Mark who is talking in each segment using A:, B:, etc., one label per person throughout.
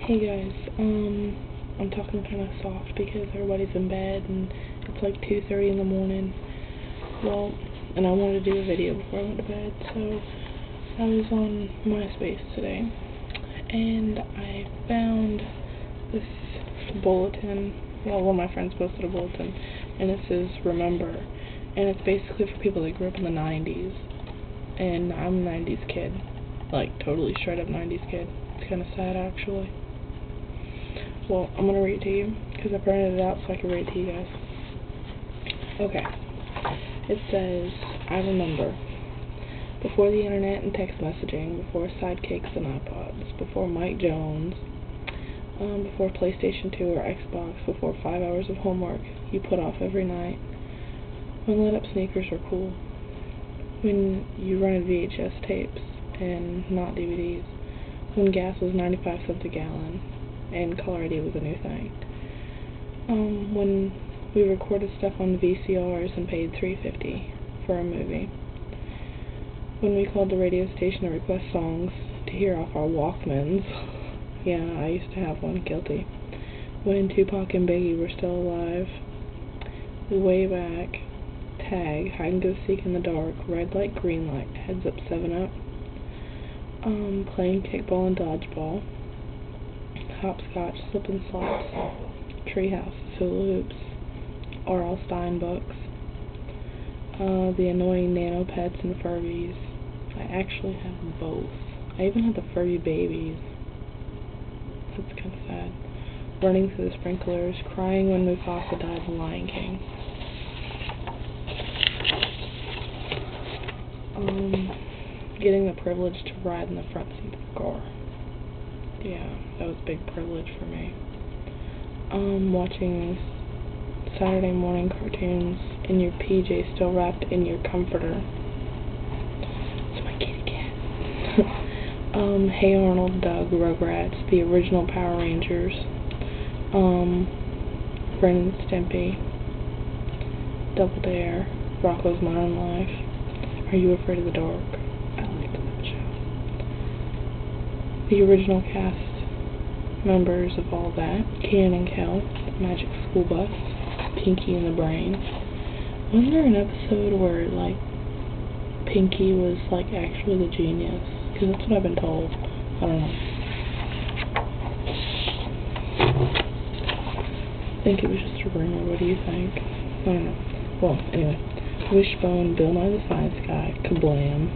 A: Hey guys, I'm talking kind of soft because everybody's in bed and it's like 2:30 in the morning. Well, and I wanted to do a video before I went to bed, so I was on MySpace today and I found this bulletin. Well, one of my friends posted a bulletin and it says remember, and it's basically for people that grew up in the 90s, and I'm a 90s kid, like totally straight up 90s kid. It's kind of sad actually. Well, I'm going to read it to you, because I printed it out so I can read it to you guys. Okay. It says, I remember. Before the internet and text messaging, before sidekicks and iPods, before Mike Jones, before PlayStation 2 or Xbox, before 5 hours of homework you put off every night, when lit-up sneakers were cool, when you rented VHS tapes and not DVDs, when gas was 95 cents a gallon, and caller ID was a new thing. When we recorded stuff on the VCRs and paid $3.50 for a movie. When we called the radio station to request songs to hear off our Walkmans. Yeah, I used to have one, guilty. When Tupac and Biggie were still alive. Way back. Tag, hide and go seek in the dark, red light, green light, heads up, 7-up. Playing kickball and dodgeball. Hopscotch, slip and slops, treehouse, hula hoops, R.L. Stein books, the annoying nano pets and Furbies. I actually have both. I even had the Furby babies. That's kind of sad. Running through the sprinklers, crying when Mufasa died in Lion King. Getting the privilege to ride in the front seat of the car. Yeah, that was a big privilege for me. Watching Saturday morning cartoons in your PJs still wrapped in your comforter. It's my kitty cat. Hey Arnold, Doug, Rugrats, the original Power Rangers, Ren and Stimpy, Double Dare, Rocko's Modern Life, Are You Afraid of the Dark? I liked that show. The original cast members of all that, Kenan and Kel, Magic School Bus, Pinky and the Brain. Wasn't there an episode where, like, Pinky was, like, actually the genius? Because that's what I've been told. I don't know. I think it was just a rumor. What do you think? I don't know. Well, anyway. Wishbone, Bill Nye the Science Guy, Kablam.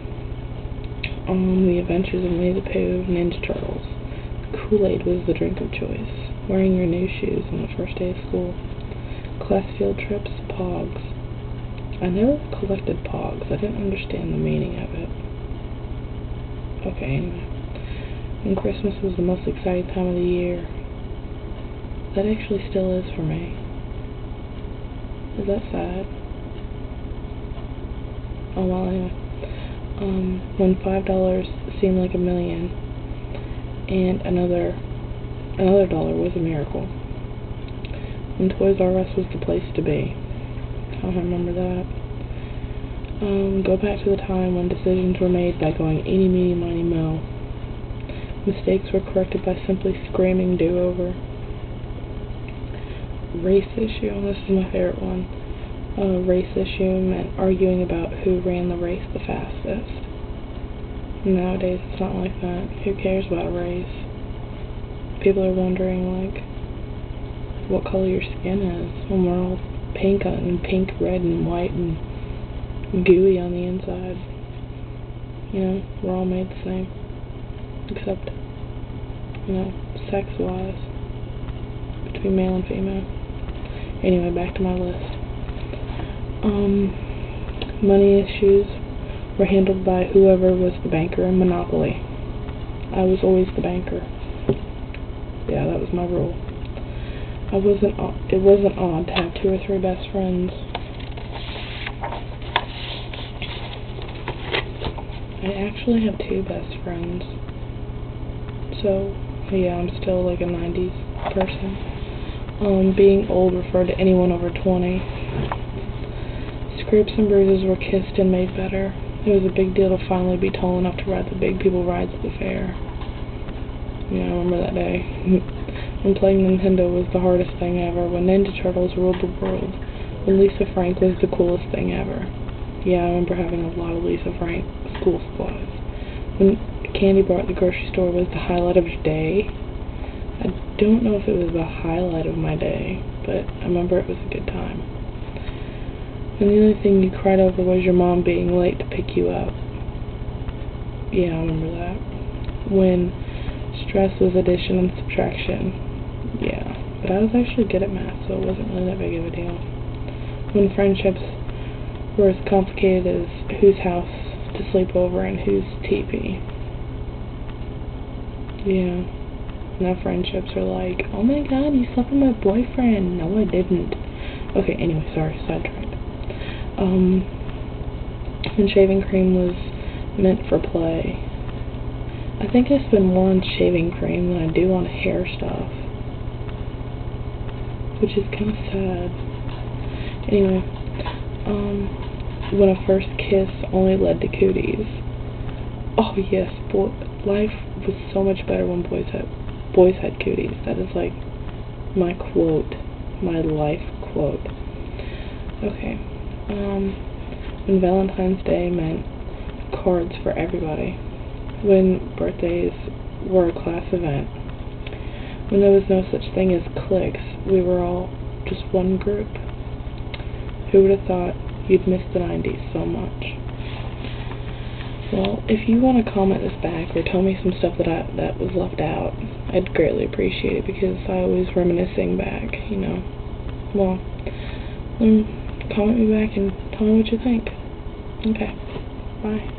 A: The Adventures of Winnie the Pooh, Ninja Turtles. Kool-Aid was the drink of choice. Wearing your new shoes on the first day of school. Class field trips, Pogs. I never collected Pogs. I didn't understand the meaning of it. Okay, anyway. And Christmas was the most exciting time of the year. That actually still is for me. Is that sad? Oh, well, anyway. When $5 seemed like $1 million, and another dollar was a miracle. When Toys R Us was the place to be. I don't remember that. Go back to the time when decisions were made by going eeny, meeny, miny, moe. Mistakes were corrected by simply screaming do-over. Race issue, this is my favorite one. Race issue meant arguing about who ran the race the fastest. Nowadays, it's not like that. Who cares about a race? People are wondering, like, what color your skin is when we're all pink, red, and white, and gooey on the inside. You know, we're all made the same. Except, you know, sex-wise. Between male and female. Anyway, back to my list. Money issues were handled by whoever was the banker in Monopoly. I was always the banker. Yeah, that was my rule. It wasn't odd to have 2 or 3 best friends. I actually have 2 best friends. So, yeah, I'm still like a 90s person. Being old referred to anyone over 20. Scrapes and bruises were kissed and made better. It was a big deal to finally be tall enough to ride the big people rides at the fair. Yeah, I remember that day. When playing Nintendo was the hardest thing ever. When Ninja Turtles ruled the world. When Lisa Frank was the coolest thing ever. Yeah, I remember having a lot of Lisa Frank school supplies. When candy bar at the grocery store was the highlight of your day. I don't know if it was the highlight of my day, but I remember it was a good time. And the only thing you cried over was your mom being late to pick you up. Yeah, I remember that. When stress was addition and subtraction. Yeah, but I was actually good at math, so it wasn't really that big of a deal. When friendships were as complicated as whose house to sleep over and whose teepee. Yeah. Now friendships are like, oh my god, you slept with my boyfriend. No, I didn't. Okay, anyway, sorry, sidetracked. When shaving cream was meant for play. I think I spend more on shaving cream than I do on hair stuff. Which is kind of sad. Anyway, when a first kiss only led to cooties. Oh yes, life was so much better when boys had cooties. That is like my quote, my life quote. Okay, when Valentine's Day meant cards for everybody. When birthdays were a class event. When there was no such thing as cliques, we were all just one group. Who would have thought you'd miss the 90s so much? Well, if you want to comment this back or tell me some stuff that was left out, I'd greatly appreciate it because I was reminiscing back, you know. Well, comment me back and tell me what you think. Okay, bye.